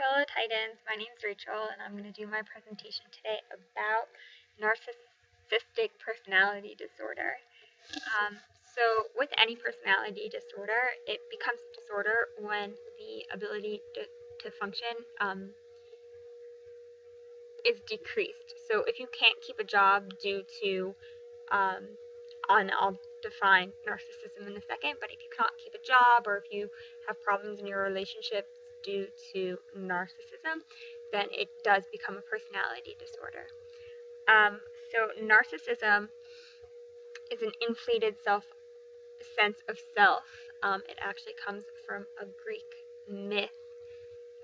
fellow Titans, my name's Rachel, and I'm going to do my presentation today about narcissistic personality disorder. So with any personality disorder, it becomes a disorder when the ability to function is decreased. So if you can't keep a job due to, and I'll define narcissism in a second, but if you can't keep a job or if you have problems in your relationships due to narcissism, then it does become a personality disorder. So narcissism is an inflated sense of self. It actually comes from a Greek myth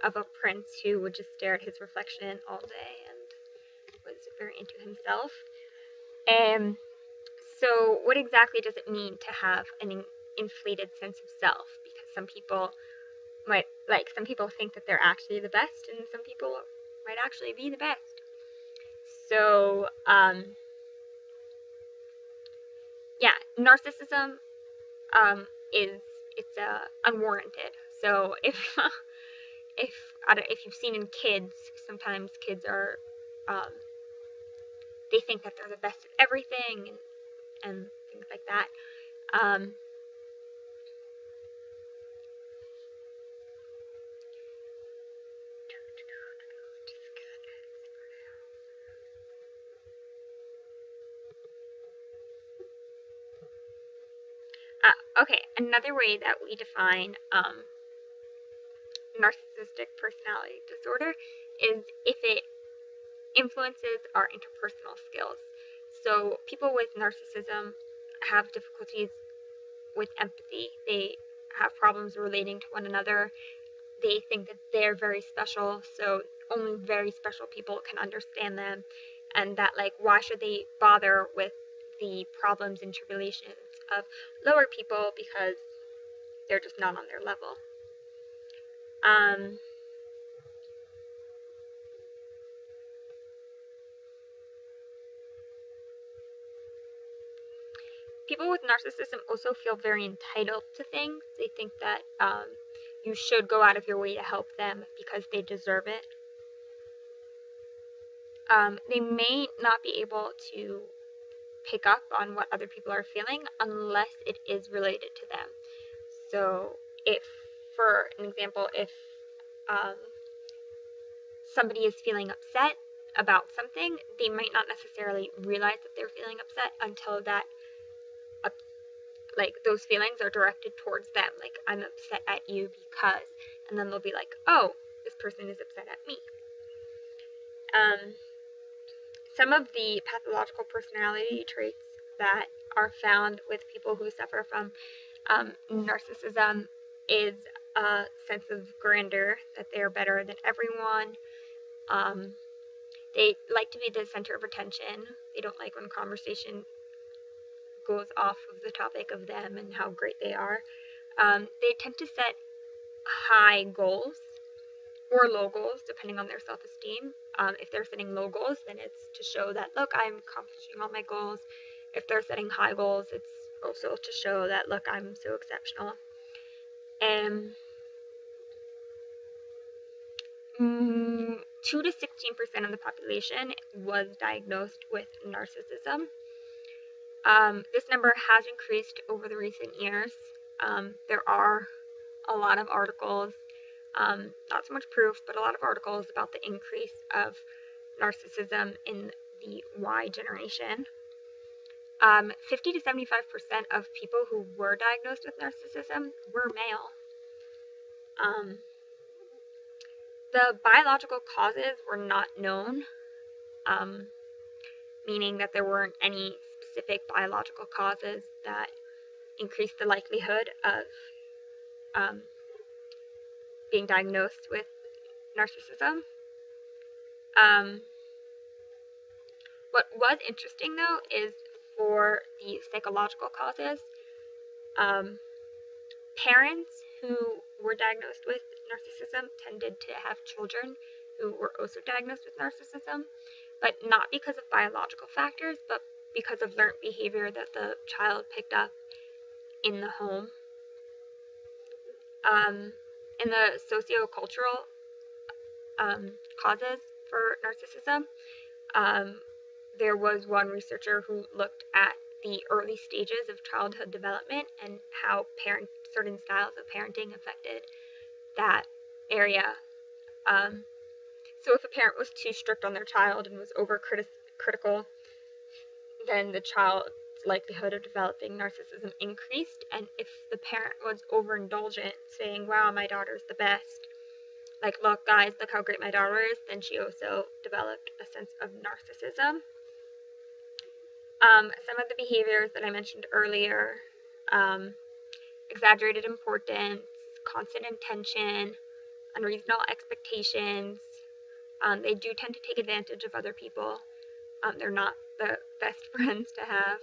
of a prince who would just stare at his reflection all day and was very into himself. So what exactly does it mean to have an inflated sense of self? Because some people think that they're actually the best, and some people might actually be the best. So, narcissism it's unwarranted. So if you've seen in kids, sometimes kids are they think that they're the best at everything and things like that. Okay, another way that we define narcissistic personality disorder is if it influences our interpersonal skills. So people with narcissism have difficulties with empathy. They have problems relating to one another. They think that they're very special, so only very special people can understand them, and that, like, why should they bother with the problems and tribulations of lower people because they're just not on their level. People with narcissism also feel very entitled to things. They think that you should go out of your way to help them because they deserve it. They may not be able to pick up on what other people are feeling unless it is related to them. So if, for an example, if somebody is feeling upset about something, they might not necessarily realize that they're feeling upset until that those feelings are directed towards them. Like, I'm upset at you because, and then they'll be like, oh, this person is upset at me. Some of the pathological personality traits that are found with people who suffer from narcissism is a sense of grandeur, that they are better than everyone. They like to be the center of attention. They don't like when conversation goes off of the topic of them and how great they are. They tend to set high goals or low goals, depending on their self-esteem. If they're setting low goals, then it's to show that, look, I'm accomplishing all my goals. If they're setting high goals, it's also to show that, look, I'm so exceptional. And 2 to 16% of the population was diagnosed with narcissism. This number has increased over the recent years. There are a lot of articles, not so much proof, but a lot of articles about the increase of narcissism in the Y generation. 50 to 75% of people who were diagnosed with narcissism were male. The biological causes were not known, meaning that there weren't any specific biological causes that increased the likelihood of being diagnosed with narcissism. What was interesting, though, is for the psychological causes, parents who were diagnosed with narcissism tended to have children who were also diagnosed with narcissism, but not because of biological factors, but because of learned behavior that the child picked up in the home. In the sociocultural causes for narcissism. There was one researcher who looked at the early stages of childhood development and how certain styles of parenting affected that area. So if a parent was too strict on their child and was critical, then the child's likelihood of developing narcissism increased. And if the parent was overindulgent, saying, wow, my daughter's the best, like, look, guys, look how great my daughter is, then she also developed a sense of narcissism. Some of the behaviors that I mentioned earlier, exaggerated importance, constant intention, unreasonable expectations. They do tend to take advantage of other people. They're not the best friends to have.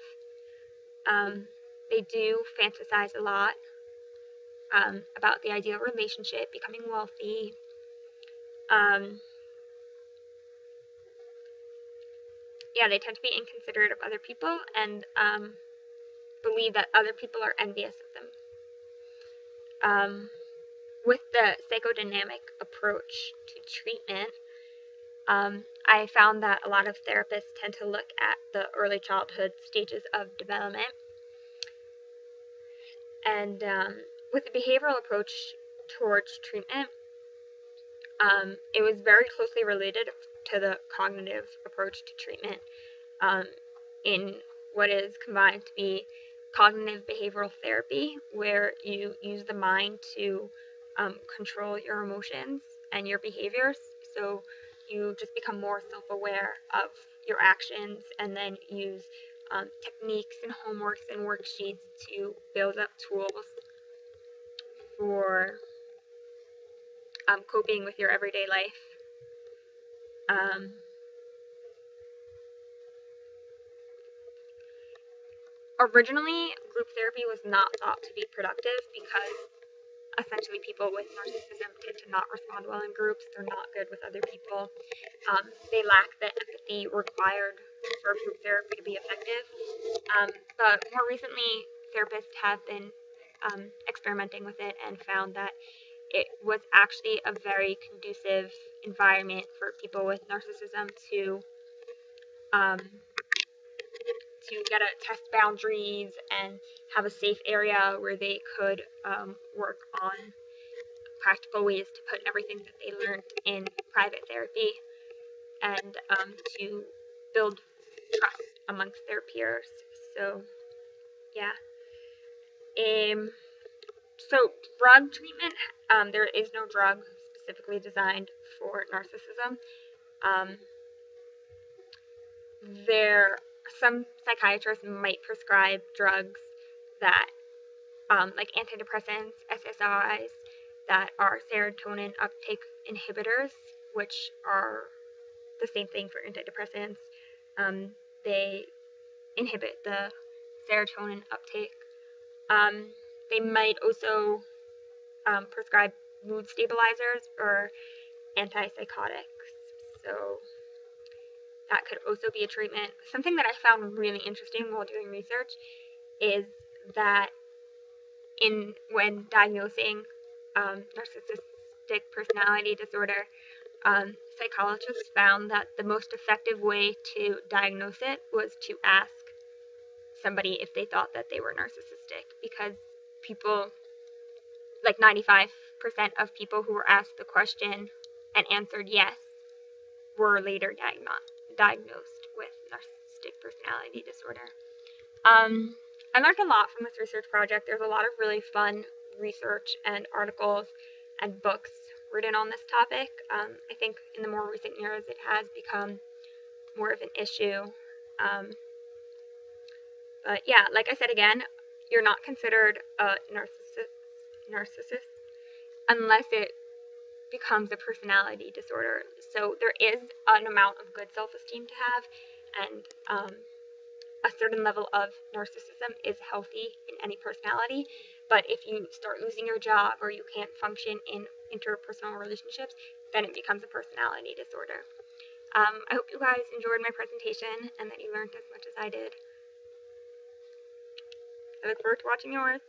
They do fantasize a lot about the ideal relationship, becoming wealthy. Yeah, they tend to be inconsiderate of other people and believe that other people are envious of them. With the psychodynamic approach to treatment, I found that a lot of therapists tend to look at the early childhood stages of development. And with the behavioral approach towards treatment, it was very closely related to the cognitive approach to treatment in what is combined to be cognitive behavioral therapy, where you use the mind to control your emotions and your behaviors. So you just become more self-aware of your actions and then use techniques and homeworks and worksheets to build up tools for coping with your everyday life. Originally, group therapy was not thought to be productive because essentially people with narcissism tend to not respond well in groups. They're not good with other people. They lack the empathy required for group therapy to be effective. But more recently, therapists have been experimenting with it and found that it was actually a very conducive environment for people with narcissism to get to test boundaries and have a safe area where they could work on practical ways to put everything that they learned in private therapy and to build trust amongst their peers. So, yeah. So drug treatment, there is no drug specifically designed for narcissism. Some psychiatrists might prescribe drugs that, like antidepressants, SSRIs, that are serotonin uptake inhibitors, which are the same thing for antidepressants. They inhibit the serotonin uptake. They might also prescribe mood stabilizers or antipsychotics. So that could also be a treatment. Something that I found really interesting while doing research is that when diagnosing narcissistic personality disorder, psychologists found that the most effective way to diagnose it was to ask somebody if they thought that they were narcissistic, because people, like 95% of people who were asked the question and answered yes, were later diagnosed with narcissistic personality disorder. I learned a lot from this research project. There's a lot of really fun research and articles and books written on this topic. I think in the more recent years it has become more of an issue. But yeah, like I said again, you're not considered a narcissist unless it becomes a personality disorder. So there is an amount of good self-esteem to have, and a certain level of narcissism is healthy in any personality. But if you start losing your job or you can't function in interpersonal relationships, then it becomes a personality disorder. I hope you guys enjoyed my presentation and that you learned as much as I did. I look forward to watching yours.